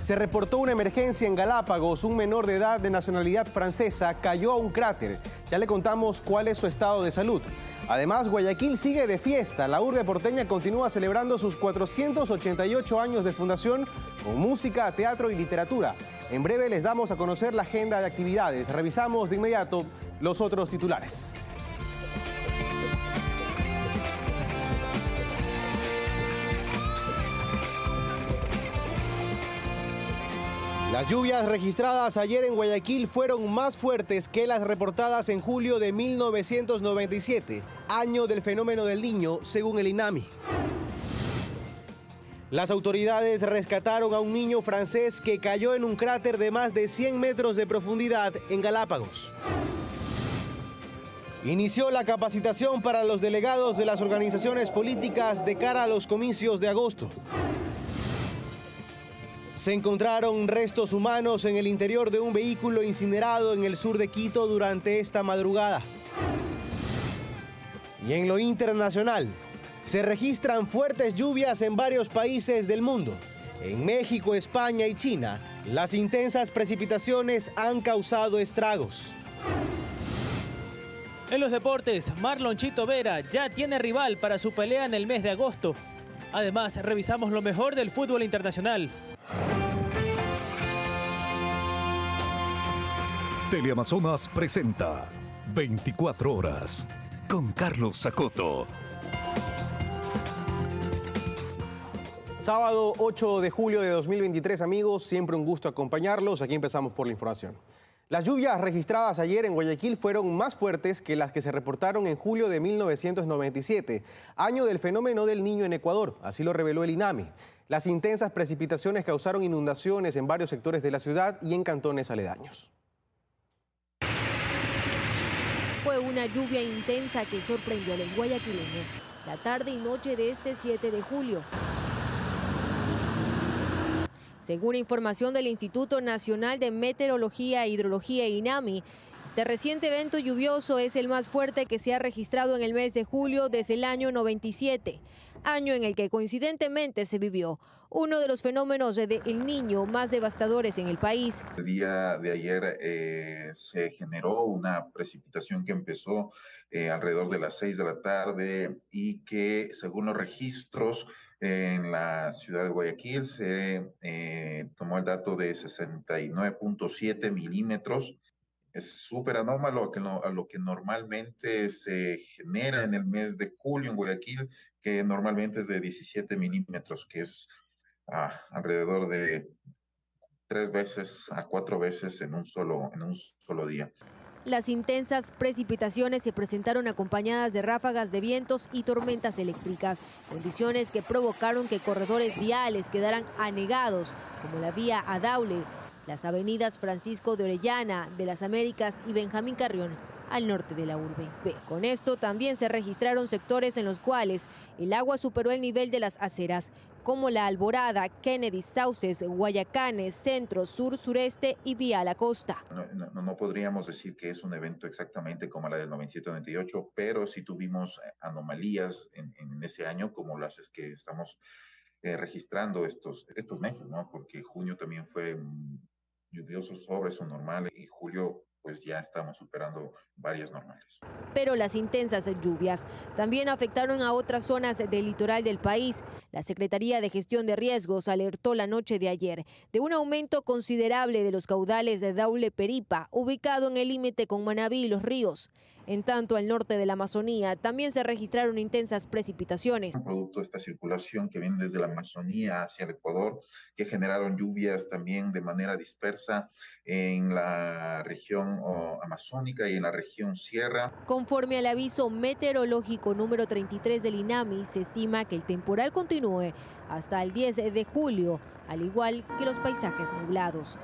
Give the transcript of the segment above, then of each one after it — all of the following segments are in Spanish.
Se reportó una emergencia en Galápagos. Un menor de edad de nacionalidad francesa cayó a un cráter. Ya le contamos cuál es su estado de salud. Además, Guayaquil sigue de fiesta. La urbe porteña continúa celebrando sus 488 años de fundación con música, teatro y literatura. En breve les damos a conocer la agenda de actividades. Revisamos de inmediato los otros titulares. Las lluvias registradas ayer en Guayaquil fueron más fuertes que las reportadas en julio de 1997, año del fenómeno del Niño, según el INAMI. Las autoridades rescataron a un niño francés que cayó en un cráter de más de 100 metros de profundidad en Galápagos. Inició la capacitación para los delegados de las organizaciones políticas de cara a los comicios de agosto. Se encontraron restos humanos en el interior de un vehículo incinerado en el sur de Quito durante esta madrugada. Y en lo internacional, se registran fuertes lluvias en varios países del mundo. En México, España y China, las intensas precipitaciones han causado estragos. En los deportes, Marlon Chito Vera ya tiene rival para su pelea en el mes de agosto. Además, revisamos lo mejor del fútbol internacional. Teleamazonas presenta 24 horas con Carlos Sacoto. Sábado 8 de julio de 2023, amigos, siempre un gusto acompañarlos. Aquí empezamos por la información. Las lluvias registradas ayer en Guayaquil fueron más fuertes que las que se reportaron en julio de 1997, año del fenómeno del Niño en Ecuador, así lo reveló el INAMI. Las intensas precipitaciones causaron inundaciones en varios sectores de la ciudad y en cantones aledaños. Fue una lluvia intensa que sorprendió a los guayaquileños la tarde y noche de este 7 de julio. Según información del Instituto Nacional de Meteorología e Hidrología INAMI, este reciente evento lluvioso es el más fuerte que se ha registrado en el mes de julio desde el año 97, año en el que coincidentemente se vivió uno de los fenómenos de El Niño más devastadores en el país. El día de ayer se generó una precipitación que empezó alrededor de las 6 de la tarde y que, según los registros en la ciudad de Guayaquil, se tomó el dato de 69.7 milímetros. Es súper anómalo a lo que normalmente se genera en el mes de julio en Guayaquil, que normalmente es de 17 milímetros, que es alrededor de 3 veces a 4 veces en un solo día. Las intensas precipitaciones se presentaron acompañadas de ráfagas de vientos y tormentas eléctricas, condiciones que provocaron que corredores viales quedaran anegados, como la vía a Daule, las avenidas Francisco de Orellana, de las Américas y Benjamín Carrión, al norte de la urbe. Con esto también se registraron sectores en los cuales el agua superó el nivel de las aceras, como La Alborada, Kennedy, Sauces, Guayacanes, Centro, Sur, Sureste y Vía La Costa. No podríamos decir que es un evento exactamente como la del 97-98, pero sí tuvimos anomalías en ese año, como las que estamos registrando estos meses, ¿no? Porque junio también fue lluvioso sobre su normal y julio pues ya estamos superando varias normales. Pero las intensas lluvias también afectaron a otras zonas del litoral del país. La Secretaría de Gestión de Riesgos alertó la noche de ayer de un aumento considerable de los caudales de Daule-Peripa, ubicado en el límite con Manabí y Los Ríos. En tanto, al norte de la Amazonía también se registraron intensas precipitaciones. Producto de esta circulación que viene desde la Amazonía hacia el Ecuador, que generaron lluvias también de manera dispersa en la región amazónica y en la región sierra. Conforme al aviso meteorológico número 33 del INAMI, se estima que el temporal continúe hasta el 10 de julio, al igual que los paisajes nublados.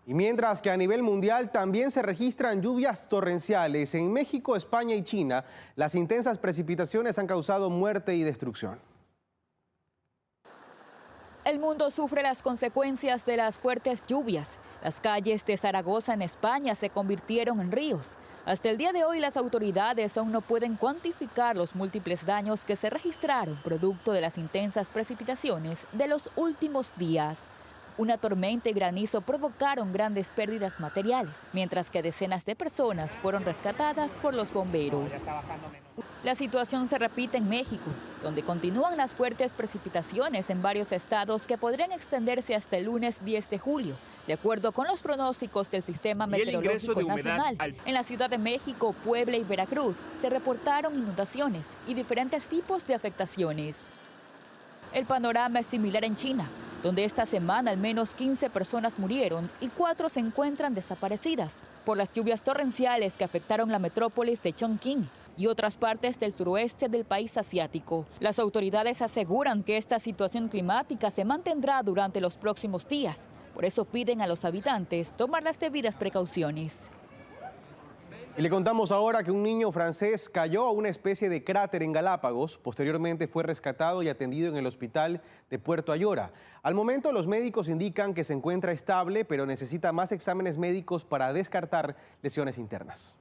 Y mientras que a nivel mundial también se registran lluvias torrenciales, en México, España y China, las intensas precipitaciones han causado muerte y destrucción. El mundo sufre las consecuencias de las fuertes lluvias. Las calles de Zaragoza en España se convirtieron en ríos. Hasta el día de hoy las autoridades aún no pueden cuantificar los múltiples daños que se registraron producto de las intensas precipitaciones de los últimos días. Una tormenta y granizo provocaron grandes pérdidas materiales, mientras que decenas de personas fueron rescatadas por los bomberos. La situación se repite en México, donde continúan las fuertes precipitaciones en varios estados que podrían extenderse hasta el lunes 10 de julio, de acuerdo con los pronósticos del Sistema Meteorológico Nacional. En la Ciudad de México, Puebla y Veracruz se reportaron inundaciones y diferentes tipos de afectaciones. El panorama es similar en China, donde esta semana al menos 15 personas murieron y 4 se encuentran desaparecidas por las lluvias torrenciales que afectaron la metrópolis de Chongqing y otras partes del suroeste del país asiático. Las autoridades aseguran que esta situación climática se mantendrá durante los próximos días. Por eso piden a los habitantes tomar las debidas precauciones. Y le contamos ahora que un niño francés cayó a una especie de cráter en Galápagos. Posteriormente fue rescatado y atendido en el hospital de Puerto Ayora. Al momento los médicos indican que se encuentra estable, pero necesita más exámenes médicos para descartar lesiones internas.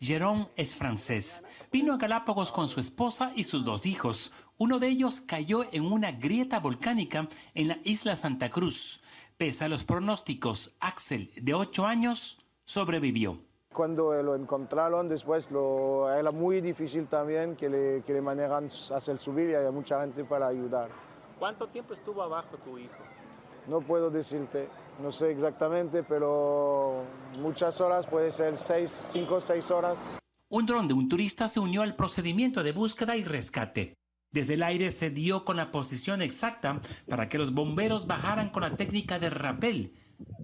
Jérôme es francés. Vino a Galápagos con su esposa y sus 2 hijos. Uno de ellos cayó en una grieta volcánica en la isla Santa Cruz. Pese a los pronósticos, Axel, de 8 años, sobrevivió. Cuando lo encontraron después era muy difícil también que le manejan hacer subir y hay mucha gente para ayudar. ¿Cuánto tiempo estuvo abajo tu hijo? No puedo decirte, no sé exactamente, pero muchas horas, puede ser 5 o 6 horas. Un dron de un turista se unió al procedimiento de búsqueda y rescate. Desde el aire se dio con la posición exacta para que los bomberos bajaran con la técnica de rappel.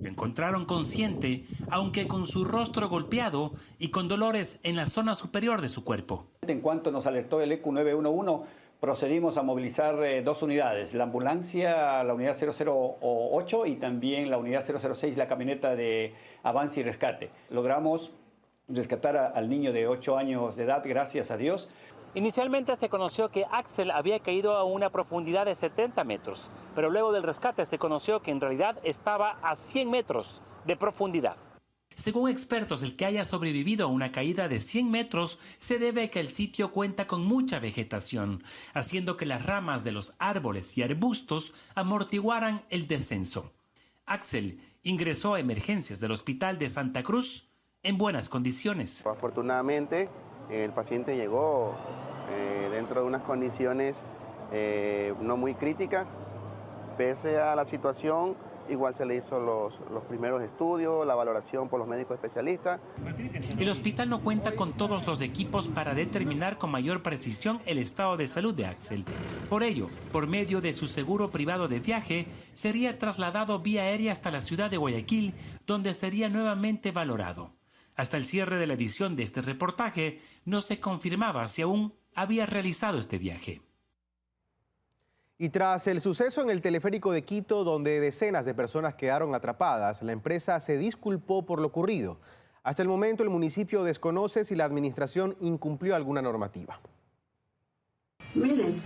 Lo encontraron consciente, aunque con su rostro golpeado y con dolores en la zona superior de su cuerpo. En cuanto nos alertó el ECU 911, procedimos a movilizar 2 unidades, la ambulancia, la unidad 008 y también la unidad 006, la camioneta de avance y rescate. Logramos rescatar al niño de 8 años de edad, gracias a Dios. Inicialmente se conoció que Axel había caído a una profundidad de 70 metros, pero luego del rescate se conoció que en realidad estaba a 100 metros de profundidad. Según expertos, el que haya sobrevivido a una caída de 100 metros se debe a que el sitio cuenta con mucha vegetación, haciendo que las ramas de los árboles y arbustos amortiguaran el descenso. Axel ingresó a emergencias del hospital de Santa Cruz en buenas condiciones. Afortunadamente, el paciente llegó dentro de unas condiciones no muy críticas. Pese a la situación, igual se le hizo los primeros estudios, la valoración por los médicos especialistas. El hospital no cuenta con todos los equipos para determinar con mayor precisión el estado de salud de Axel. Por ello, por medio de su seguro privado de viaje, sería trasladado vía aérea hasta la ciudad de Guayaquil, donde sería nuevamente valorado. Hasta el cierre de la edición de este reportaje, no se confirmaba si aún había realizado este viaje. Y tras el suceso en el teleférico de Quito, donde decenas de personas quedaron atrapadas, la empresa se disculpó por lo ocurrido. Hasta el momento, el municipio desconoce si la administración incumplió alguna normativa. Miren,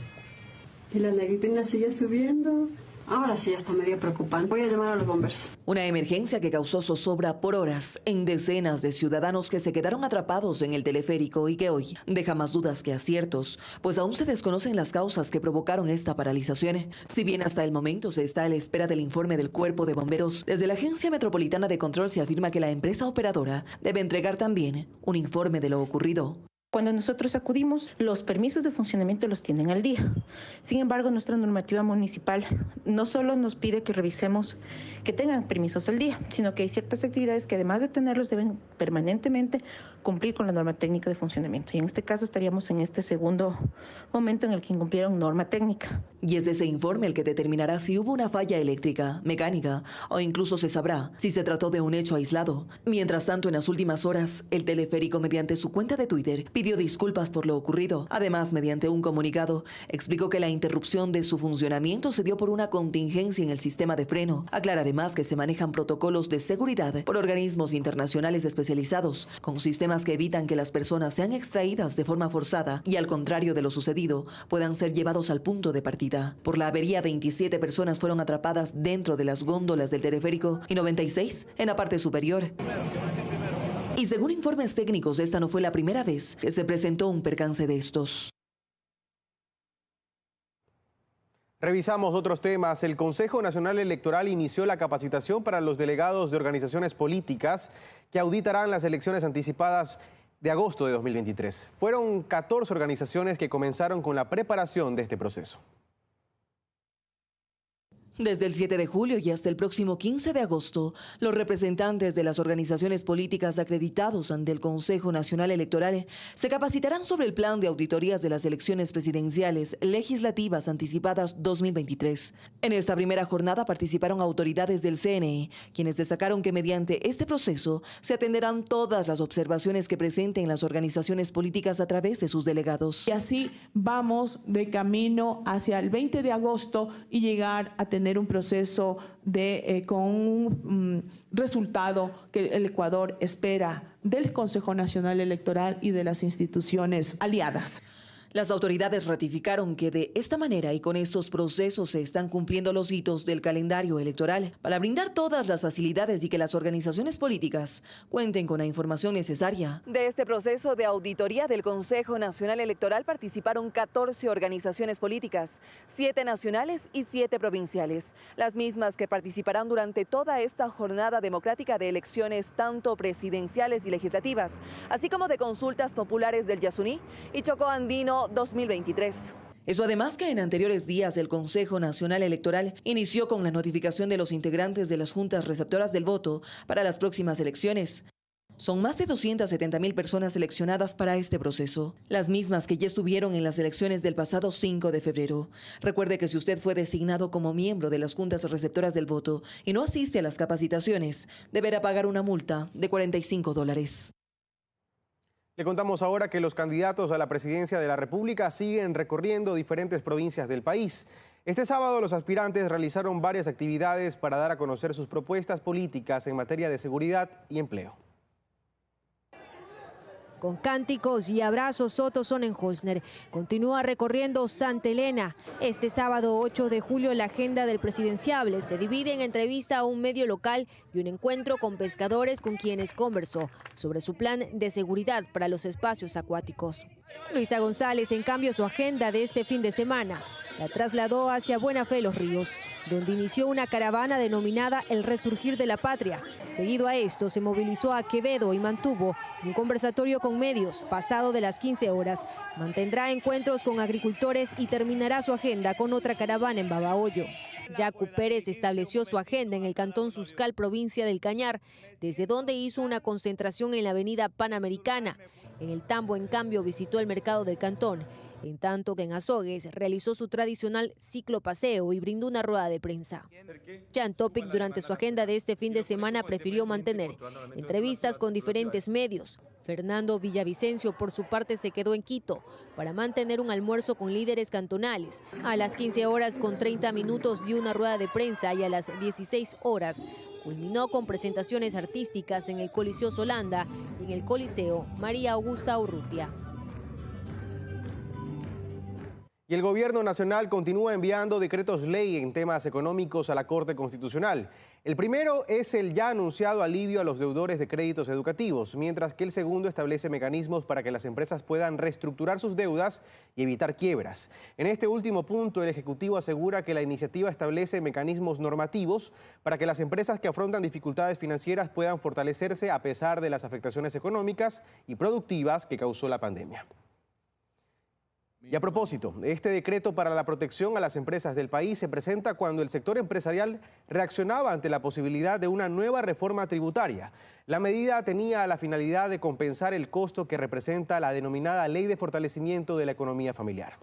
y la neblina sigue subiendo. Ahora sí ya está medio preocupante. Voy a llamar a los bomberos. Una emergencia que causó zozobra por horas en decenas de ciudadanos que se quedaron atrapados en el teleférico y que hoy deja más dudas que aciertos, pues aún se desconocen las causas que provocaron esta paralización. Si bien hasta el momento se está a la espera del informe del Cuerpo de Bomberos, desde la Agencia Metropolitana de Control se afirma que la empresa operadora debe entregar también un informe de lo ocurrido. Cuando nosotros acudimos, los permisos de funcionamiento los tienen al día. Sin embargo, nuestra normativa municipal no solo nos pide que revisemos que tengan permisos al día, sino que hay ciertas actividades que además de tenerlos deben permanentemente cumplir con la norma técnica de funcionamiento. Y en este caso estaríamos en este segundo momento en el que incumplieron norma técnica. Y es ese informe el que determinará si hubo una falla eléctrica, mecánica o incluso se sabrá si se trató de un hecho aislado. Mientras tanto, en las últimas horas, el teleférico mediante su cuenta de Twitter pidió disculpas por lo ocurrido. Además, mediante un comunicado, explicó que la interrupción de su funcionamiento se dio por una contingencia en el sistema de freno. Aclara además que se manejan protocolos de seguridad por organismos internacionales especializados, con sistemas que evitan que las personas sean extraídas de forma forzada y, al contrario de lo sucedido, puedan ser llevados al punto de partida. Por la avería, 27 personas fueron atrapadas dentro de las góndolas del teleférico y 96 en la parte superior. Y según informes técnicos, esta no fue la primera vez que se presentó un percance de estos. Revisamos otros temas. El Consejo Nacional Electoral inició la capacitación para los delegados de organizaciones políticas que auditarán las elecciones anticipadas de agosto de 2023. Fueron 14 organizaciones que comenzaron con la preparación de este proceso. Desde el 7 de julio y hasta el próximo 15 de agosto, los representantes de las organizaciones políticas acreditados ante el Consejo Nacional Electoral se capacitarán sobre el plan de auditorías de las elecciones presidenciales legislativas anticipadas 2023. En esta primera jornada participaron autoridades del CNE, quienes destacaron que mediante este proceso se atenderán todas las observaciones que presenten las organizaciones políticas a través de sus delegados. Y así vamos de camino hacia el 20 de agosto y llegar a tener un proceso con un resultado que el Ecuador espera del Consejo Nacional Electoral y de las instituciones aliadas. Las autoridades ratificaron que de esta manera y con estos procesos se están cumpliendo los hitos del calendario electoral para brindar todas las facilidades y que las organizaciones políticas cuenten con la información necesaria. De este proceso de auditoría del Consejo Nacional Electoral participaron 14 organizaciones políticas, 7 nacionales y 7 provinciales, las mismas que participarán durante toda esta jornada democrática de elecciones tanto presidenciales y legislativas, así como de consultas populares del Yasuní y Chocó Andino 2023. Eso además que en anteriores días el Consejo Nacional Electoral inició con la notificación de los integrantes de las juntas receptoras del voto para las próximas elecciones. Son más de 270,000 personas seleccionadas para este proceso, las mismas que ya estuvieron en las elecciones del pasado 5 de febrero. Recuerde que si usted fue designado como miembro de las juntas receptoras del voto y no asiste a las capacitaciones, deberá pagar una multa de $45. Le contamos ahora que los candidatos a la presidencia de la República siguen recorriendo diferentes provincias del país. Este sábado los aspirantes realizaron varias actividades para dar a conocer sus propuestas políticas en materia de seguridad y empleo. Con cánticos y abrazos, Soto Sonnenholzner continúa recorriendo Santa Elena. Este sábado 8 de julio la agenda del presidenciable se divide en entrevista a un medio local y un encuentro con pescadores con quienes conversó sobre su plan de seguridad para los espacios acuáticos. Luisa González, en cambio, su agenda de este fin de semana la trasladó hacia Buena Fe Los Ríos, donde inició una caravana denominada El Resurgir de la Patria. Seguido a esto, se movilizó a Quevedo y mantuvo un conversatorio con medios. Pasado de las 15 horas, mantendrá encuentros con agricultores y terminará su agenda con otra caravana en Babahoyo. Yacu Pérez estableció su agenda en el Cantón Suscal, provincia del Cañar, desde donde hizo una concentración en la avenida Panamericana. En el Tambo, en cambio, visitó el mercado del Cantón, en tanto que en Azogues realizó su tradicional ciclopaseo y brindó una rueda de prensa. Jan Topic, durante su agenda de este fin de semana, prefirió mantener entrevistas con diferentes medios. Fernando Villavicencio, por su parte, se quedó en Quito para mantener un almuerzo con líderes cantonales. A las 15 horas con 30 minutos dio una rueda de prensa y a las 16 horas culminó con presentaciones artísticas en el Coliseo Solanda y en el Coliseo María Augusta Urrutia. Y el gobierno nacional continúa enviando decretos ley en temas económicos a la Corte Constitucional. El primero es el ya anunciado alivio a los deudores de créditos educativos, mientras que el segundo establece mecanismos para que las empresas puedan reestructurar sus deudas y evitar quiebras. En este último punto, el Ejecutivo asegura que la iniciativa establece mecanismos normativos para que las empresas que afrontan dificultades financieras puedan fortalecerse a pesar de las afectaciones económicas y productivas que causó la pandemia. Y a propósito, este decreto para la protección a las empresas del país se presenta cuando el sector empresarial reaccionaba ante la posibilidad de una nueva reforma tributaria. La medida tenía la finalidad de compensar el costo que representa la denominada Ley de Fortalecimiento de la Economía Familiar.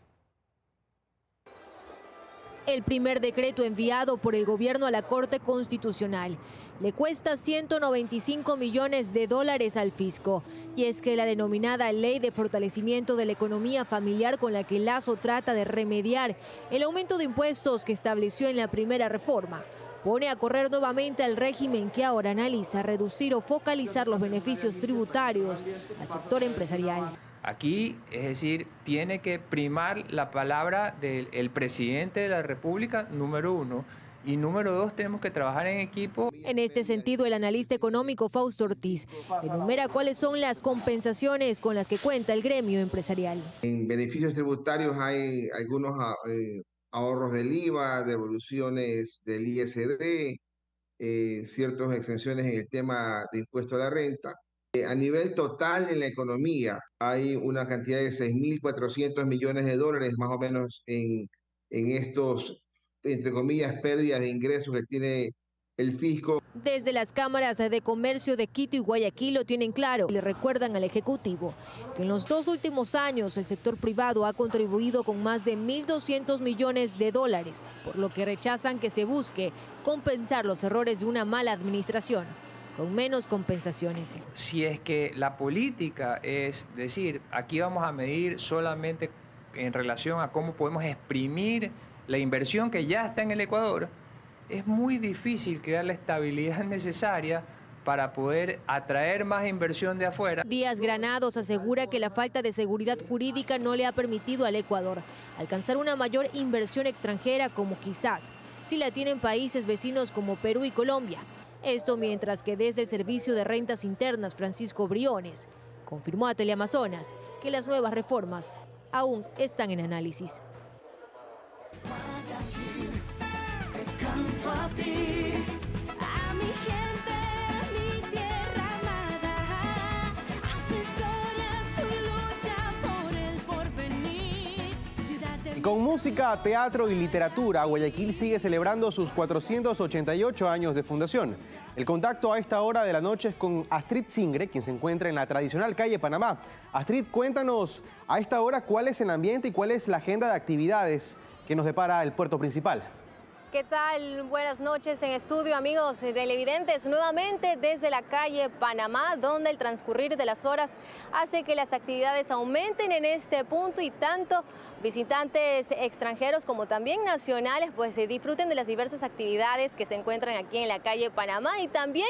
El primer decreto enviado por el gobierno a la Corte Constitucional le cuesta $195 millones al fisco. Y es que la denominada Ley de Fortalecimiento de la Economía Familiar, con la que Lazo trata de remediar el aumento de impuestos que estableció en la primera reforma, pone a correr nuevamente al régimen que ahora analiza reducir o focalizar los beneficios tributarios al sector empresarial. Aquí, es decir, tiene que primar la palabra del presidente de la República, número uno, y número dos, tenemos que trabajar en equipo. En este sentido, el analista económico Fausto Ortiz enumera cuáles son las compensaciones con las que cuenta el gremio empresarial. En beneficios tributarios hay algunos ahorros del IVA, devoluciones del ISD, ciertas exenciones en el tema de impuesto a la renta. A nivel total en la economía hay una cantidad de 6.400 millones de dólares más o menos en estos, entre comillas, pérdidas de ingresos que tiene el fisco. Desde las cámaras de comercio de Quito y Guayaquil lo tienen claro. Le recuerdan al Ejecutivo que en los 2 últimos años el sector privado ha contribuido con más de 1.200 millones de dólares, por lo que rechazan que se busque compensar los errores de una mala administración con menos compensaciones. Si es que la política es decir, aquí vamos a medir solamente en relación a cómo podemos exprimir la inversión que ya está en el Ecuador, es muy difícil crear la estabilidad necesaria para poder atraer más inversión de afuera. Díaz Granados asegura que la falta de seguridad jurídica no le ha permitido al Ecuador alcanzar una mayor inversión extranjera como quizás si la tienen países vecinos como Perú y Colombia. Esto mientras que desde el Servicio de Rentas Internas, Francisco Briones, confirmó a Teleamazonas que las nuevas reformas aún están en análisis. Con música, teatro y literatura, Guayaquil sigue celebrando sus 488 años de fundación. El contacto a esta hora de la noche es con Astrid Singre, quien se encuentra en la tradicional calle Panamá. Astrid, cuéntanos a esta hora cuál es el ambiente y cuál es la agenda de actividades que nos depara el puerto principal. ¿Qué tal? Buenas noches en estudio, amigos televidentes. Nuevamente desde la calle Panamá, donde el transcurrir de las horas hace que las actividades aumenten en este punto y tanto visitantes extranjeros como también nacionales pues se disfruten de las diversas actividades que se encuentran aquí en la calle Panamá y también,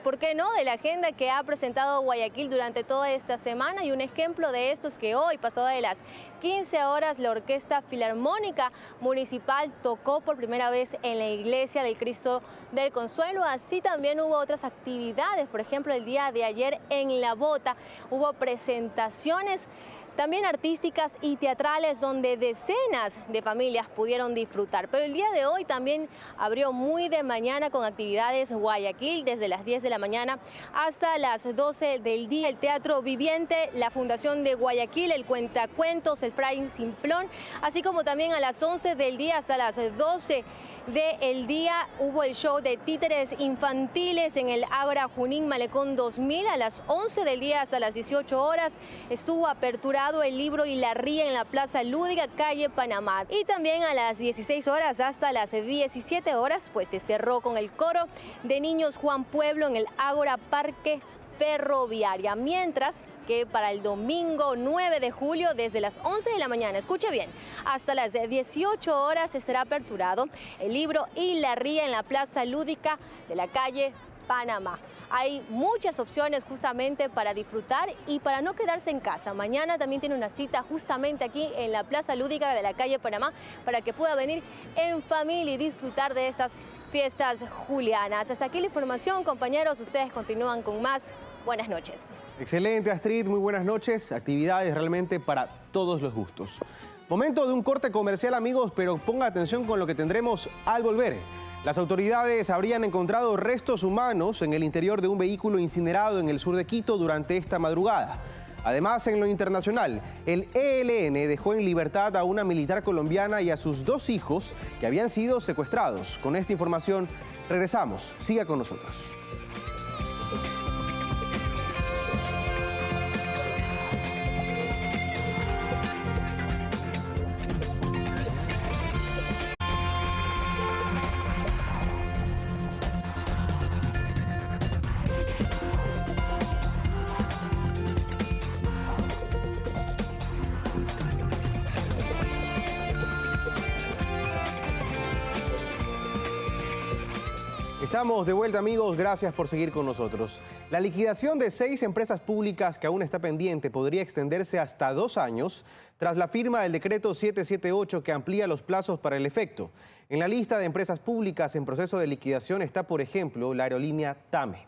¿por qué no?, de la agenda que ha presentado Guayaquil durante toda esta semana. Y un ejemplo de esto es que hoy, pasado de las 15 horas, la Orquesta Filarmónica Municipal tocó por primera vez en la Iglesia del Cristo del Consuelo. Así también hubo otras actividades, por ejemplo, el día de ayer en La Bota hubo presentaciones también artísticas y teatrales donde decenas de familias pudieron disfrutar. Pero el día de hoy también abrió muy de mañana con actividades Guayaquil desde las 10 de la mañana hasta las 12 del día. El Teatro Viviente, la Fundación de Guayaquil, el Cuentacuentos, el Fray Simplón, así como también a las 11 del día hasta las 12 del día hubo el show de títeres infantiles en el Ágora Junín Malecón 2000. A las 11 del día hasta las 18 horas estuvo aperturado el libro y la ría en la Plaza Lúdica, calle Panamá. Y también a las 16 horas hasta las 17 horas pues se cerró con el coro de niños Juan Pueblo en el Ágora Parque Ferroviaria. Mientras que para el domingo 9 de julio, desde las 11 de la mañana, escuche bien, hasta las 18 horas estará aperturado el libro y la ría en la Plaza Lúdica de la calle Panamá. Hay muchas opciones justamente para disfrutar y para no quedarse en casa. Mañana también tiene una cita justamente aquí en la Plaza Lúdica de la calle Panamá para que pueda venir en familia y disfrutar de estas fiestas julianas. Hasta aquí la información, compañeros. Ustedes continúan con más. Buenas noches. Excelente, Astrid, muy buenas noches. Actividades realmente para todos los gustos. Momento de un corte comercial, amigos, pero ponga atención con lo que tendremos al volver. Las autoridades habrían encontrado restos humanos en el interior de un vehículo incinerado en el sur de Quito durante esta madrugada. Además, en lo internacional, el ELN dejó en libertad a una militar colombiana y a sus 2 hijos que habían sido secuestrados. Con esta información regresamos. Siga con nosotros. Estamos de vuelta, amigos, gracias por seguir con nosotros. La liquidación de 6 empresas públicas que aún está pendiente podría extenderse hasta 2 años tras la firma del decreto 778 que amplía los plazos para el efecto. En la lista de empresas públicas en proceso de liquidación está, por ejemplo, la aerolínea TAME.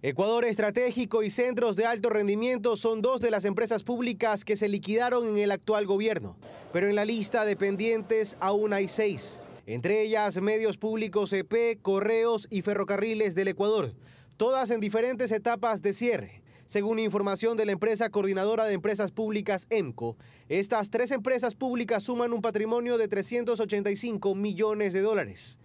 Ecuador Estratégico y Centros de Alto Rendimiento son dos de las empresas públicas que se liquidaron en el actual gobierno, pero en la lista de pendientes aún hay 6, entre ellas Medios Públicos EP, Correos y Ferrocarriles del Ecuador, todas en diferentes etapas de cierre. Según información de la empresa coordinadora de empresas públicas EMCO, estas 3 empresas públicas suman un patrimonio de 385 millones de dólares.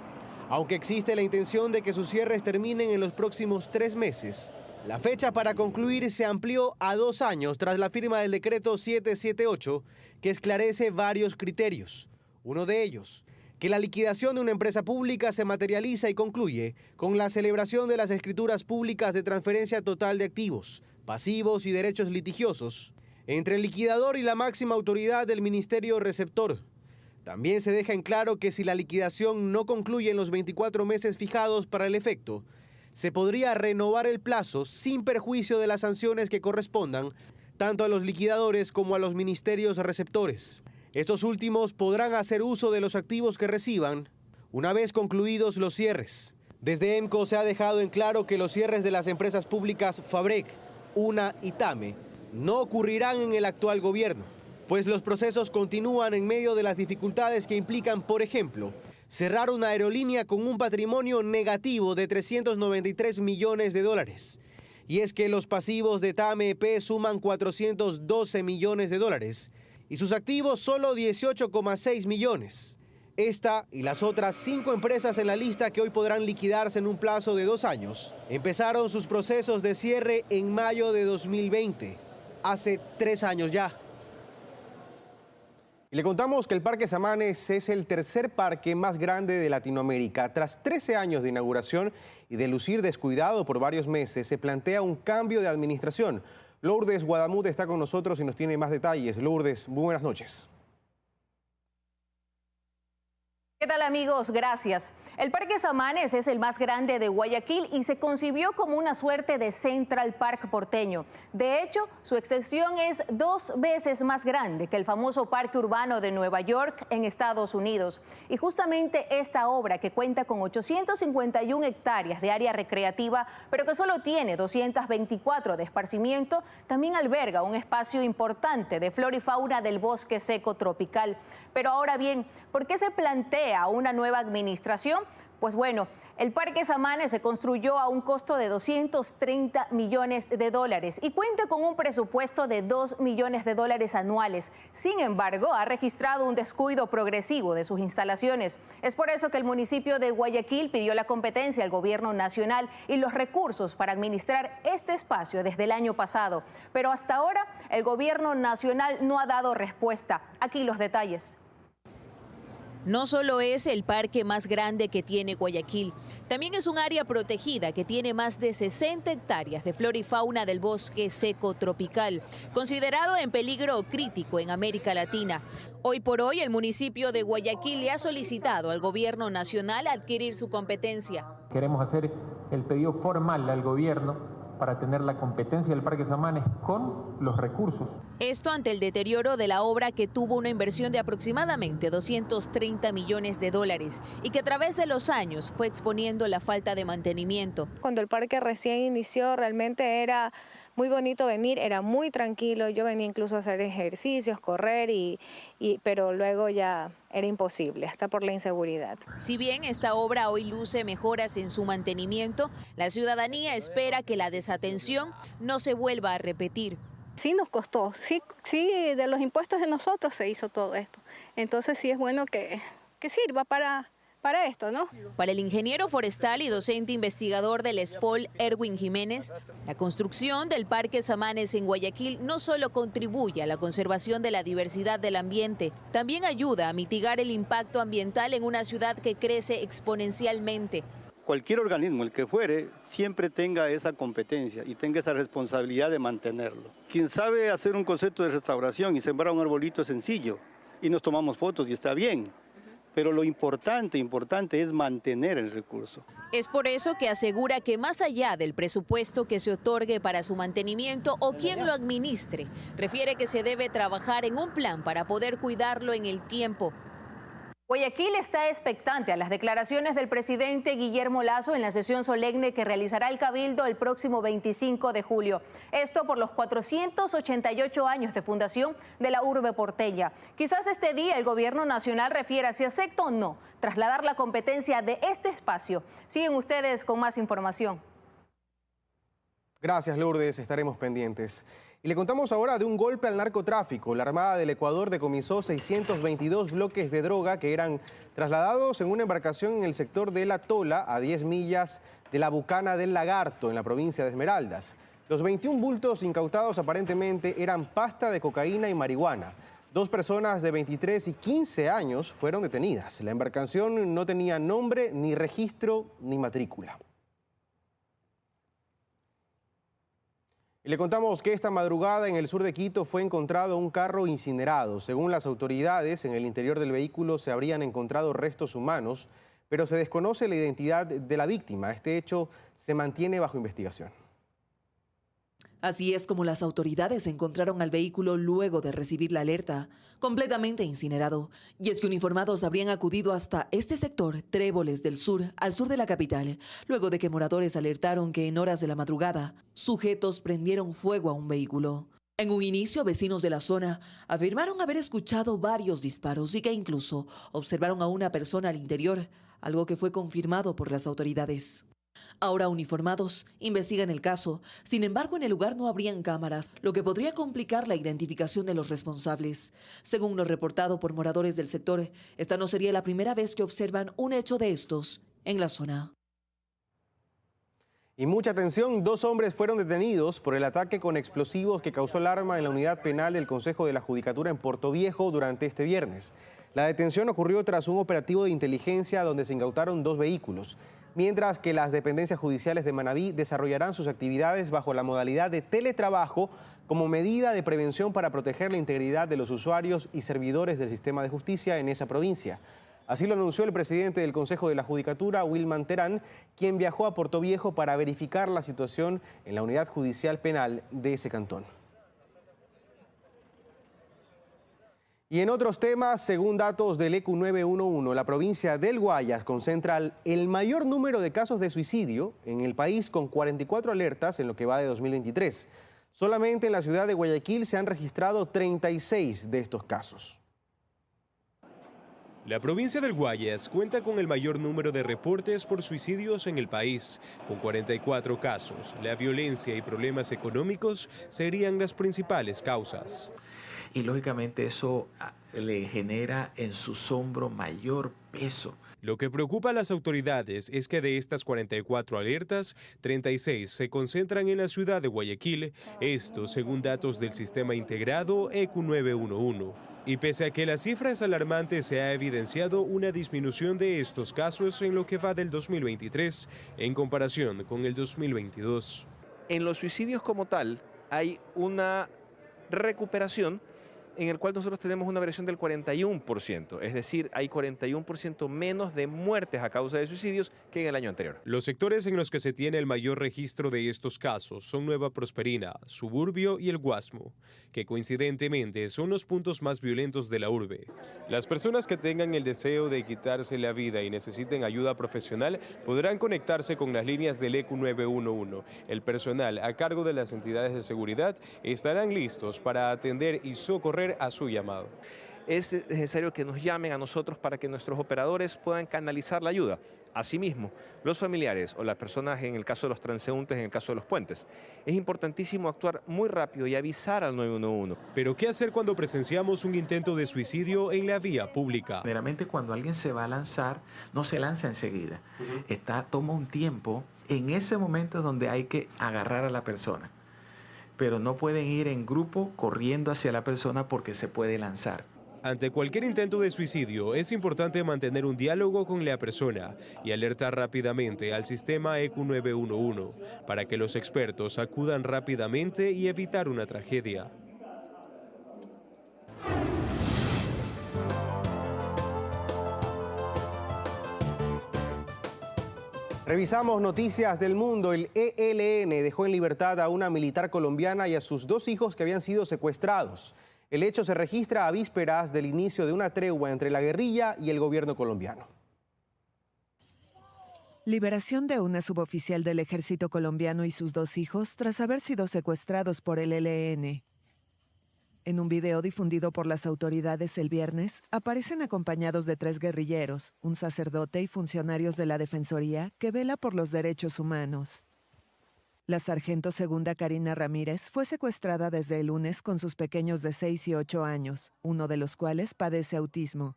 Aunque existe la intención de que sus cierres terminen en los próximos 3 meses, la fecha para concluir se amplió a 2 años tras la firma del decreto 778, que esclarece varios criterios. Uno de ellos, que la liquidación de una empresa pública se materializa y concluye con la celebración de las escrituras públicas de transferencia total de activos, pasivos y derechos litigiosos entre el liquidador y la máxima autoridad del ministerio receptor. También se deja en claro que si la liquidación no concluye en los 24 meses fijados para el efecto, se podría renovar el plazo sin perjuicio de las sanciones que correspondan tanto a los liquidadores como a los ministerios receptores. Estos últimos podrán hacer uso de los activos que reciban una vez concluidos los cierres. Desde EMCO se ha dejado en claro que los cierres de las empresas públicas Fabrec, UNA y TAME no ocurrirán en el actual gobierno, pues los procesos continúan en medio de las dificultades que implican, por ejemplo, cerrar una aerolínea con un patrimonio negativo de 393 millones de dólares. Y es que los pasivos de TAME EP suman 412 millones de dólares y sus activos solo 18,6 millones. Esta y las otras 5 empresas en la lista que hoy podrán liquidarse en un plazo de 2 años empezaron sus procesos de cierre en mayo de 2020, hace 3 años ya. Y le contamos que el Parque Samanes es el tercer parque más grande de Latinoamérica. Tras 13 años de inauguración y de lucir descuidado por varios meses, se plantea un cambio de administración. Lourdes Guadamut está con nosotros y nos tiene más detalles. Lourdes, muy buenas noches. ¿Qué tal, amigos? Gracias. El Parque Samanes es el más grande de Guayaquil y se concibió como una suerte de Central Park porteño. De hecho, su extensión es 2 veces más grande que el famoso Parque Urbano de Nueva York en Estados Unidos. Y justamente esta obra, que cuenta con 851 hectáreas de área recreativa, pero que solo tiene 224 de esparcimiento, también alberga un espacio importante de flora y fauna del bosque seco tropical. Pero ahora bien, ¿por qué se plantea una nueva administración? Pues bueno, el Parque Samanes se construyó a un costo de 230 millones de dólares y cuenta con un presupuesto de 2 millones de dólares anuales. Sin embargo, ha registrado un descuido progresivo de sus instalaciones. Es por eso que el municipio de Guayaquil pidió la competencia al gobierno nacional y los recursos para administrar este espacio desde el año pasado. Pero hasta ahora, el gobierno nacional no ha dado respuesta. Aquí los detalles. No solo es el parque más grande que tiene Guayaquil, también es un área protegida que tiene más de 60 hectáreas de flora y fauna del bosque seco tropical, considerado en peligro crítico en América Latina. Hoy por hoy, el municipio de Guayaquil le ha solicitado al gobierno nacional adquirir su competencia. Queremos hacer el pedido formal al gobierno para tener la competencia del Parque Samanes con los recursos. Esto ante el deterioro de la obra, que tuvo una inversión de aproximadamente 230 millones de dólares y que a través de los años fue exponiendo la falta de mantenimiento. Cuando el parque recién inició, realmente era muy bonito venir, era muy tranquilo. Yo venía incluso a hacer ejercicios, correr, pero luego ya era imposible, hasta por la inseguridad. Si bien esta obra hoy luce mejoras en su mantenimiento, la ciudadanía espera que la desatención no se vuelva a repetir. Sí nos costó, sí, de los impuestos de nosotros se hizo todo esto. Entonces sí es bueno que sirva para esto, ¿no? Para el ingeniero forestal y docente investigador del SPOL, Erwin Jiménez, la construcción del Parque Samanes en Guayaquil no solo contribuye a la conservación de la diversidad del ambiente, también ayuda a mitigar el impacto ambiental en una ciudad que crece exponencialmente. Cualquier organismo, el que fuere, siempre tenga esa competencia y tenga esa responsabilidad de mantenerlo. Quien sabe hacer un concepto de restauración y sembrar un arbolito es sencillo, y nos tomamos fotos y está bien. Pero lo importante es mantener el recurso. Es por eso que asegura que más allá del presupuesto que se otorgue para su mantenimiento o quien lo administre, refiere que se debe trabajar en un plan para poder cuidarlo en el tiempo. Guayaquil está expectante a las declaraciones del presidente Guillermo Lasso en la sesión solemne que realizará el Cabildo el próximo 25 de julio. Esto por los 488 años de fundación de la urbe porteña. Quizás este día el gobierno nacional refiera si acepta o no trasladar la competencia de este espacio. Siguen ustedes con más información. Gracias, Lourdes, estaremos pendientes. Y le contamos ahora de un golpe al narcotráfico. La Armada del Ecuador decomisó 622 bloques de droga que eran trasladados en una embarcación en el sector de La Tola, a 10 millas de la Bucana del Lagarto, en la provincia de Esmeraldas. Los 21 bultos incautados aparentemente eran pasta de cocaína y marihuana. 2 personas de 23 y 15 años fueron detenidas. La embarcación no tenía nombre, ni registro, ni matrícula. Y le contamos que esta madrugada en el sur de Quito fue encontrado un carro incinerado. Según las autoridades, en el interior del vehículo se habrían encontrado restos humanos, pero se desconoce la identidad de la víctima. Este hecho se mantiene bajo investigación. Así es como las autoridades encontraron al vehículo luego de recibir la alerta, completamente incinerado. Y es que uniformados habrían acudido hasta este sector, Tréboles del Sur, al sur de la capital, luego de que moradores alertaron que en horas de la madrugada, sujetos prendieron fuego a un vehículo. En un inicio, vecinos de la zona afirmaron haber escuchado varios disparos y que incluso observaron a una persona al interior, algo que fue confirmado por las autoridades. Ahora uniformados investigan el caso. Sin embargo, en el lugar no habrían cámaras, lo que podría complicar la identificación de los responsables. Según lo reportado por moradores del sector, esta no sería la primera vez que observan un hecho de estos en la zona. Y mucha atención, 2 hombres fueron detenidos por el ataque con explosivos que causó alarma en la unidad penal del Consejo de la Judicatura en Portoviejo durante este viernes. La detención ocurrió tras un operativo de inteligencia donde se incautaron 2 vehículos. Mientras que las dependencias judiciales de Manabí desarrollarán sus actividades bajo la modalidad de teletrabajo como medida de prevención para proteger la integridad de los usuarios y servidores del sistema de justicia en esa provincia. Así lo anunció el presidente del Consejo de la Judicatura, Wilman Terán, quien viajó a Portoviejo para verificar la situación en la unidad judicial penal de ese cantón. Y en otros temas, según datos del ECU 911, la provincia del Guayas concentra el mayor número de casos de suicidio en el país, con 44 alertas en lo que va de 2023. Solamente en la ciudad de Guayaquil se han registrado 36 de estos casos. La provincia del Guayas cuenta con el mayor número de reportes por suicidios en el país, con 44 casos. La violencia y problemas económicos serían las principales causas. Y lógicamente eso le genera en sus hombros mayor peso. Lo que preocupa a las autoridades es que de estas 44 alertas, 36 se concentran en la ciudad de Guayaquil, esto según datos del sistema integrado ECU 911. Y pese a que la cifra es alarmante, se ha evidenciado una disminución de estos casos en lo que va del 2023 en comparación con el 2022. En los suicidios como tal hay una recuperación en el cual nosotros tenemos una variación del 41%, es decir, hay 41% menos de muertes a causa de suicidios que en el año anterior. Los sectores en los que se tiene el mayor registro de estos casos son Nueva Prosperina, Suburbio y el Guasmo, que coincidentemente son los puntos más violentos de la urbe. Las personas que tengan el deseo de quitarse la vida y necesiten ayuda profesional podrán conectarse con las líneas del ECU 911. El personal a cargo de las entidades de seguridad estarán listos para atender y socorrer a su llamado. Es necesario que nos llamen a nosotros para que nuestros operadores puedan canalizar la ayuda. Asimismo, los familiares o las personas, en el caso de los transeúntes, en el caso de los puentes, es importantísimo actuar muy rápido y avisar al 911. Pero ¿qué hacer cuando presenciamos un intento de suicidio en la vía pública? Generalmente cuando alguien se va a lanzar, no se lanza enseguida. Toma un tiempo. En ese momento es donde hay que agarrar a la persona. Pero no pueden ir en grupo corriendo hacia la persona porque se puede lanzar. Ante cualquier intento de suicidio, es importante mantener un diálogo con la persona y alertar rápidamente al sistema ECU 911 para que los expertos acudan rápidamente y evitar una tragedia. Revisamos noticias del mundo. El ELN dejó en libertad a una militar colombiana y a sus 2 hijos que habían sido secuestrados. El hecho se registra a vísperas del inicio de una tregua entre la guerrilla y el gobierno colombiano. Liberación de una suboficial del ejército colombiano y sus 2 hijos tras haber sido secuestrados por el ELN. En un video difundido por las autoridades el viernes, aparecen acompañados de 3 guerrilleros, un sacerdote y funcionarios de la Defensoría que vela por los derechos humanos. La sargento segunda Karina Ramírez fue secuestrada desde el lunes con sus pequeños de 6 y 8 años, uno de los cuales padece autismo.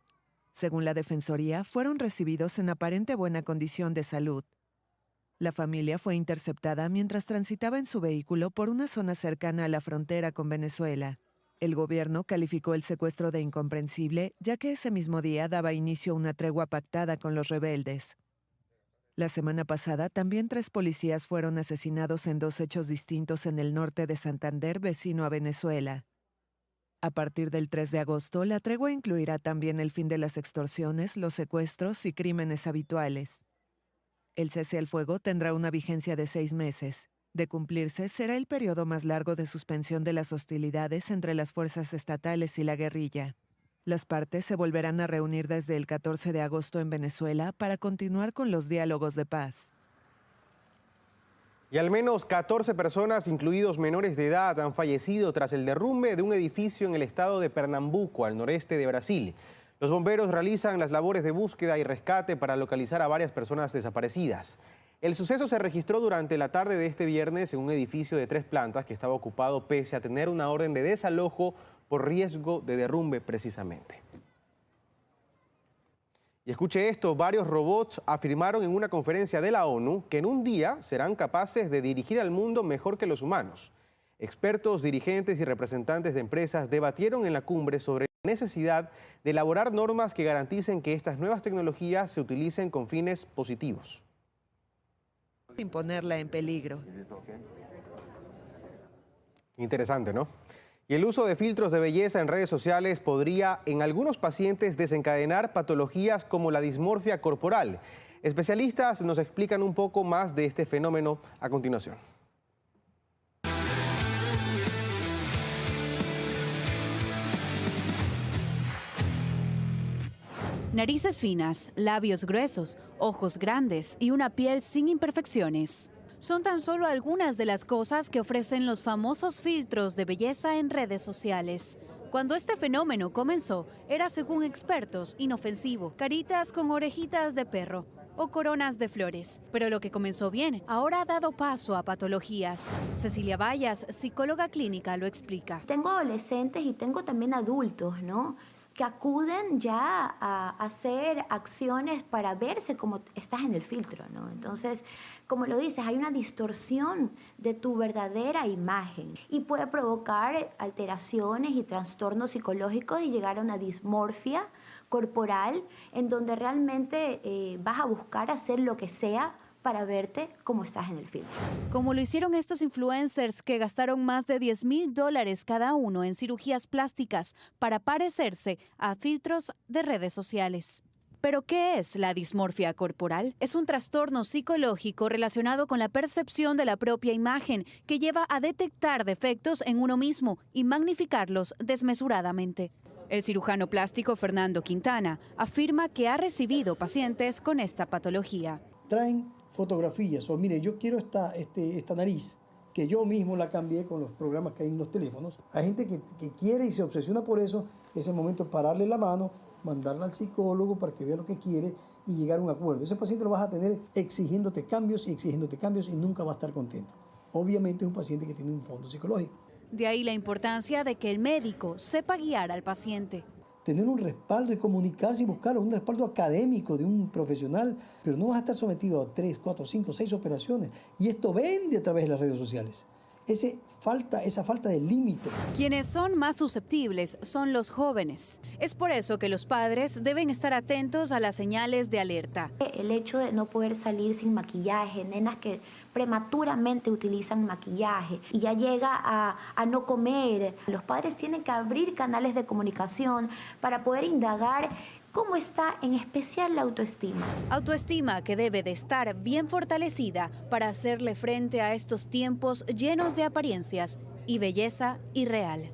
Según la Defensoría, fueron recibidos en aparente buena condición de salud. La familia fue interceptada mientras transitaba en su vehículo por una zona cercana a la frontera con Venezuela. El gobierno calificó el secuestro de incomprensible, ya que ese mismo día daba inicio a una tregua pactada con los rebeldes. La semana pasada, también 3 policías fueron asesinados en 2 hechos distintos en el norte de Santander, vecino a Venezuela. A partir del 3 de agosto, la tregua incluirá también el fin de las extorsiones, los secuestros y crímenes habituales. El cese al fuego tendrá una vigencia de 6 meses. De cumplirse, será el periodo más largo de suspensión de las hostilidades entre las fuerzas estatales y la guerrilla. Las partes se volverán a reunir desde el 14 de agosto en Venezuela para continuar con los diálogos de paz. Y al menos 14 personas, incluidos menores de edad, han fallecido tras el derrumbe de un edificio en el estado de Pernambuco, al noreste de Brasil. Los bomberos realizan las labores de búsqueda y rescate para localizar a varias personas desaparecidas. El suceso se registró durante la tarde de este viernes en un edificio de 3 plantas que estaba ocupado pese a tener una orden de desalojo por riesgo de derrumbe precisamente. Y escuche esto, varios robots afirmaron en una conferencia de la ONU que en un día serán capaces de dirigir al mundo mejor que los humanos. Expertos, dirigentes y representantes de empresas debatieron en la cumbre sobre la necesidad de elaborar normas que garanticen que estas nuevas tecnologías se utilicen con fines positivos. Sin ponerla en peligro. Interesante, ¿no? Y el uso de filtros de belleza en redes sociales podría en algunos pacientes desencadenar patologías como la dismorfia corporal. Especialistas nos explican un poco más de este fenómeno a continuación. Narices finas, labios gruesos, ojos grandes y una piel sin imperfecciones. Son tan solo algunas de las cosas que ofrecen los famosos filtros de belleza en redes sociales. Cuando este fenómeno comenzó, era, según expertos, inofensivo, caritas con orejitas de perro o coronas de flores. Pero lo que comenzó bien, ahora ha dado paso a patologías. Cecilia Vallas, psicóloga clínica, lo explica. Tengo adolescentes y tengo también adultos, ¿no?, que acuden ya a hacer acciones para verse como estás en el filtro, ¿no? Entonces, como lo dices, hay una distorsión de tu verdadera imagen y puede provocar alteraciones y trastornos psicológicos y llegar a una dismorfia corporal en donde realmente vas a buscar hacer lo que sea para verte como estás en el filtro. Como lo hicieron estos influencers que gastaron más de $10,000 cada uno en cirugías plásticas para parecerse a filtros de redes sociales. ¿Pero qué es la dismorfia corporal? Es un trastorno psicológico relacionado con la percepción de la propia imagen que lleva a detectar defectos en uno mismo y magnificarlos desmesuradamente. El cirujano plástico Fernando Quintana afirma que ha recibido pacientes con esta patología. Traen fotografías o mire, yo quiero esta nariz, que yo mismo la cambié con los programas que hay en los teléfonos. Hay gente que quiere y se obsesiona por eso, es el momento de pararle la mano, mandarla al psicólogo para que vea lo que quiere y llegar a un acuerdo. Ese paciente lo vas a tener exigiéndote cambios y nunca va a estar contento. Obviamente es un paciente que tiene un fondo psicológico. De ahí la importancia de que el médico sepa guiar al paciente. Tener un respaldo y comunicarse y buscar un respaldo académico de un profesional, pero no vas a estar sometido a 3, 4, 5, 6 operaciones. Y esto vende a través de las redes sociales. Esa falta de límite. Quienes son más susceptibles son los jóvenes. Es por eso que los padres deben estar atentos a las señales de alerta. El hecho de no poder salir sin maquillaje, nenas que prematuramente utilizan maquillaje y ya llega a no comer. Los padres tienen que abrir canales de comunicación para poder indagar cómo está en especial la autoestima. Autoestima que debe de estar bien fortalecida para hacerle frente a estos tiempos llenos de apariencias y belleza irreal.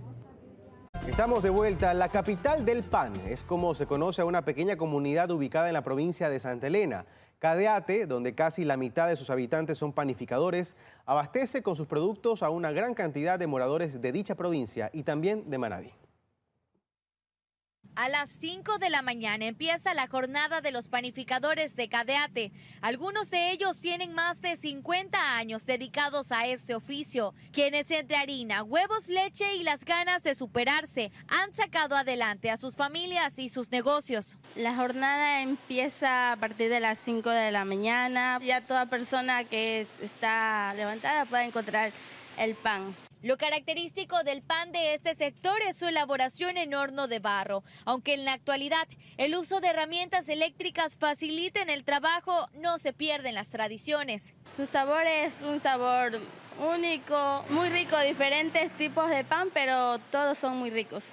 Estamos de vuelta. La capital del pan es como se conoce a una pequeña comunidad ubicada en la provincia de Santa Elena. Cadeate, donde casi la mitad de sus habitantes son panificadores, abastece con sus productos a una gran cantidad de moradores de dicha provincia y también de Manabí. A las 5 de la mañana empieza la jornada de los panificadores de Cadeate. Algunos de ellos tienen más de 50 años dedicados a este oficio, quienes entre harina, huevos, leche y las ganas de superarse han sacado adelante a sus familias y sus negocios. La jornada empieza a partir de las 5 de la mañana. Ya toda persona que está levantada puede encontrar el pan. Lo característico del pan de este sector es su elaboración en horno de barro, aunque en la actualidad el uso de herramientas eléctricas faciliten el trabajo, no se pierden las tradiciones. Su sabor es un sabor único, muy rico, diferentes tipos de pan, pero todos son muy ricos.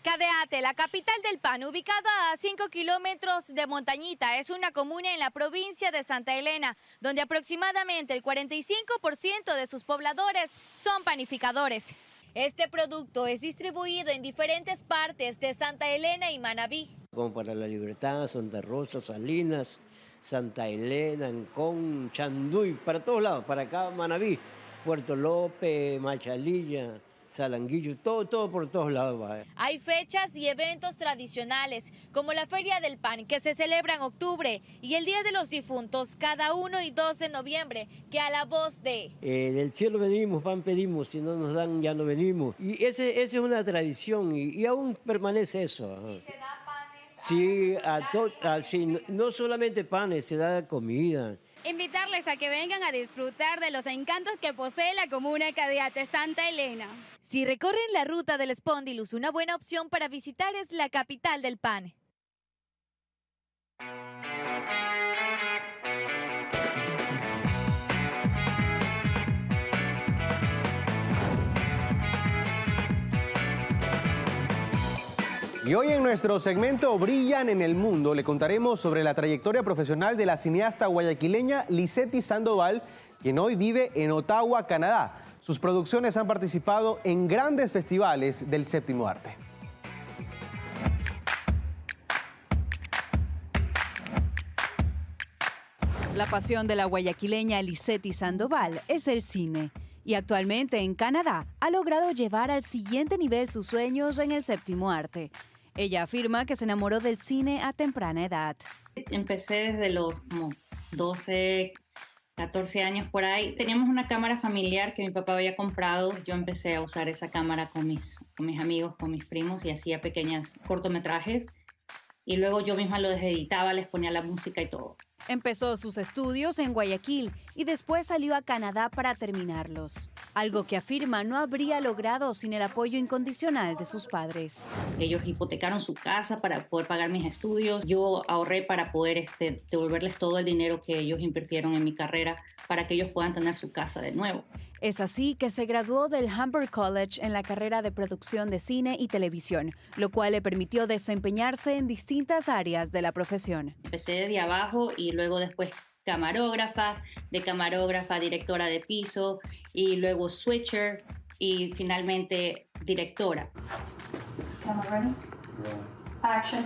Cadeate, la capital del pan, ubicada a 5 kilómetros de Montañita, es una comuna en la provincia de Santa Elena, donde aproximadamente el 45% de sus pobladores son panificadores. Este producto es distribuido en diferentes partes de Santa Elena y Manabí. Como para La Libertad, Santa Rosa, Salinas, Santa Elena, Ancón, Chanduy, para todos lados, para acá Manabí, Puerto López, Machalilla, Salanguillo, todo por todos lados va. Hay fechas y eventos tradicionales, como la Feria del Pan, que se celebra en octubre, y el Día de los Difuntos, cada 1 y 2 de noviembre, que a la voz de... del cielo venimos, pan pedimos, si no nos dan ya no venimos. Y esa es una tradición y aún permanece eso. ¿Y se da panes? Sí, no solamente panes, se da comida. Invitarles a que vengan a disfrutar de los encantos que posee la comuna de Cadeate, Santa Elena. Si recorren la ruta del Spondylus, una buena opción para visitar es la capital del pan. Y hoy en nuestro segmento Brillan en el Mundo le contaremos sobre la trayectoria profesional de la cineasta guayaquileña Lizety Sandoval, quien hoy vive en Ottawa, Canadá. Sus producciones han participado en grandes festivales del séptimo arte. La pasión de la guayaquileña Lizety Sandoval es el cine. Y actualmente en Canadá ha logrado llevar al siguiente nivel sus sueños en el séptimo arte. Ella afirma que se enamoró del cine a temprana edad. Empecé desde los 12, 14 años por ahí. Teníamos una cámara familiar que mi papá había comprado. Yo empecé a usar esa cámara con mis amigos, con mis primos, y hacía pequeños cortometrajes. Y luego yo misma los editaba, les ponía la música y todo. Empezó sus estudios en Guayaquil y después salió a Canadá para terminarlos. Algo que afirma no habría logrado sin el apoyo incondicional de sus padres. Ellos hipotecaron su casa para poder pagar mis estudios. Yo ahorré para poder devolverles todo el dinero que ellos invirtieron en mi carrera para que ellos puedan tener su casa de nuevo. Es así que se graduó del Humber College en la carrera de producción de cine y televisión, lo cual le permitió desempeñarse en distintas áreas de la profesión. Empecé desde abajo y luego después camarógrafa, de camarógrafa directora de piso y luego switcher y finalmente directora. Action.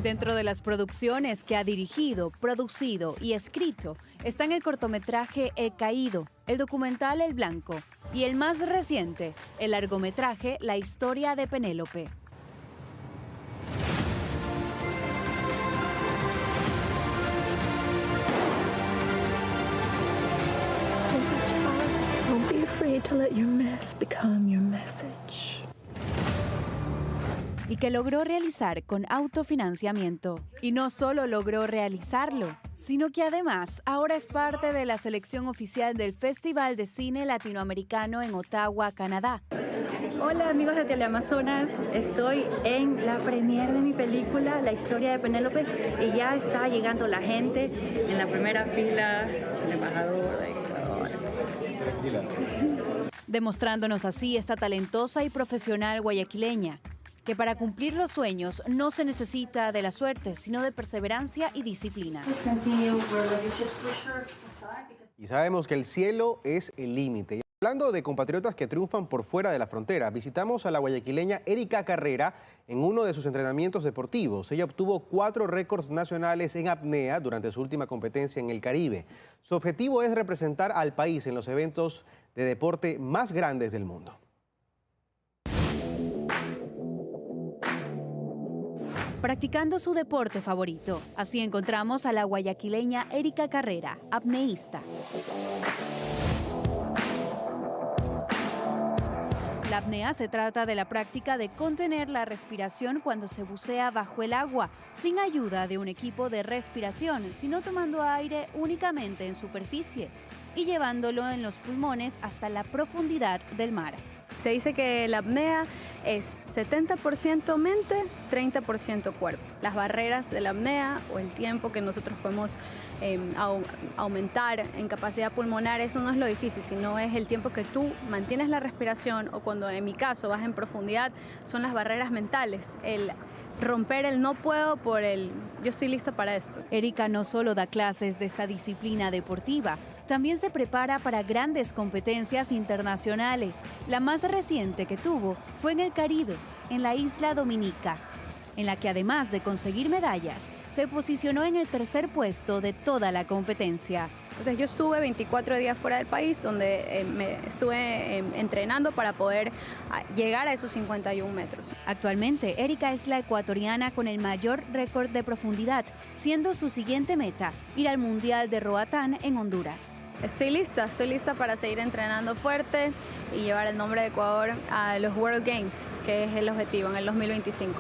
Dentro de las producciones que ha dirigido, producido y escrito están el cortometraje El Caído, el documental El Blanco y el más reciente, el largometraje La historia de Penélope. Don't be afraid to let your mess become your message. Y que logró realizar con autofinanciamiento. Y no solo logró realizarlo, sino que además ahora es parte de la selección oficial del Festival de Cine Latinoamericano en Ottawa, Canadá. Hola amigos de Teleamazonas, estoy en la premiere de mi película La historia de Penélope y ya está llegando la gente en la primera fila, el embajador de Ecuador. Demostrándonos así esta talentosa y profesional guayaquileña, que para cumplir los sueños no se necesita de la suerte, sino de perseverancia y disciplina. Y sabemos que el cielo es el límite. Hablando de compatriotas que triunfan por fuera de la frontera, visitamos a la guayaquileña Erika Carrera en uno de sus entrenamientos deportivos. Ella obtuvo 4 récords nacionales en apnea durante su última competencia en el Caribe. Su objetivo es representar al país en los eventos de deporte más grandes del mundo. Practicando su deporte favorito. Así encontramos a la guayaquileña Erika Carrera, apneísta. La apnea se trata de la práctica de contener la respiración cuando se bucea bajo el agua, sin ayuda de un equipo de respiración, sino tomando aire únicamente en superficie y llevándolo en los pulmones hasta la profundidad del mar. Se dice que la apnea es 70% mente, 30% cuerpo. Las barreras de la apnea o el tiempo que nosotros podemos aumentar en capacidad pulmonar, eso no es lo difícil, sino es el tiempo que tú mantienes la respiración o cuando en mi caso vas en profundidad, son las barreras mentales, el romper el no puedo por el yo estoy lista para esto. Erika no solo da clases de esta disciplina deportiva, también se prepara para grandes competencias internacionales. La más reciente que tuvo fue en el Caribe, en la isla Dominica, en la que además de conseguir medallas, se posicionó en el 3er puesto de toda la competencia. Entonces yo estuve 24 días fuera del país donde me estuve entrenando para poder llegar a esos 51 metros. Actualmente, Erika es la ecuatoriana con el mayor récord de profundidad, siendo su siguiente meta ir al Mundial de Roatán en Honduras. Estoy lista para seguir entrenando fuerte y llevar el nombre de Ecuador a los World Games, que es el objetivo en el 2025.